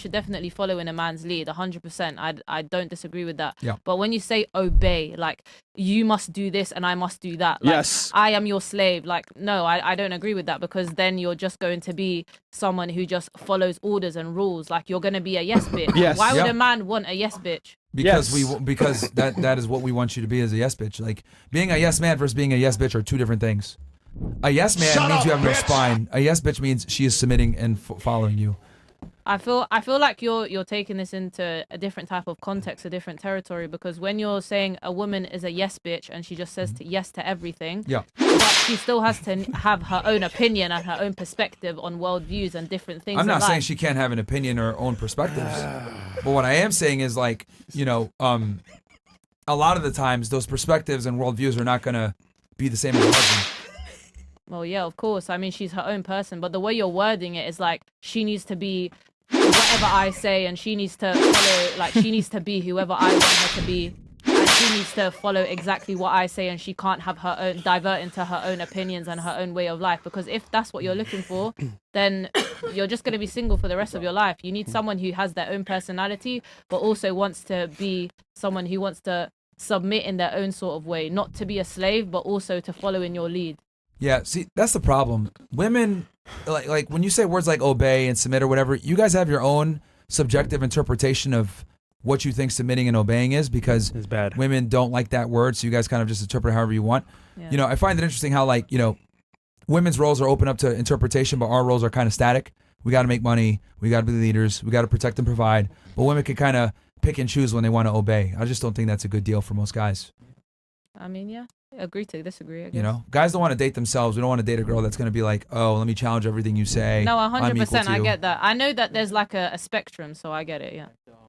should definitely follow in a man's lead 100%. I don't disagree with that. Yeah. But when you say obey, like you must do this and I must do that, like Yes. I am your slave, like no, I don't agree with that, because then you're just going to be someone who just follows orders and rules. Like you're going to be a yes bitch. Yes. Why would Yeah. a man want a yes bitch? Because Yes. because that is what we want you to be as a yes bitch. Like being a yes man versus being a yes bitch are two different things. A yes man means you have no spine. A yes bitch means she is submitting and following you. I feel like you're taking this into a different type of context, a different territory, because when you're saying a woman is a yes bitch and she just says yes to everything, Yeah. but she still has to have her own opinion and her own perspective on worldviews and different things. I'm not in saying life. she can't have an opinion or her own perspectives. But what I am saying is like, a lot of the times those perspectives and worldviews are not going to be the same as her husband. Well, yeah, of course. I mean, she's her own person, but the way you're wording it is like she needs to be whatever I say, and she needs to follow, like she needs to be whoever I want her to be, and she needs to follow exactly what I say, and she can't have her own, divert into her own opinions and her own way of life. Because if that's what you're looking for, then you're just going to be single for the rest of your life. You need someone who has their own personality, but also wants to be someone who wants to submit in their own sort of way, not to be a slave, but also to follow in your lead. Yeah, see, that's the problem. Women, like when you say words like obey and submit or whatever, you guys have your own subjective interpretation of what you think submitting and obeying is, because It's bad. women don't like that word, so you guys kind of just interpret it however you want. Yeah. I find it interesting how women's roles are open up to interpretation, but our roles are kind of static. We got to make money, we got to be leaders, we got to protect and provide, but women can kind of pick and choose when they want to obey. I just don't think that's a good deal for most guys. I mean, yeah, agree to disagree, I guess. Guys don't want to date themselves. We don't want to date a girl that's going to be like, oh, let me challenge everything you say. No, I'm equal 100%. to I you. get that. I know that there's like a spectrum, so I get it. Yeah.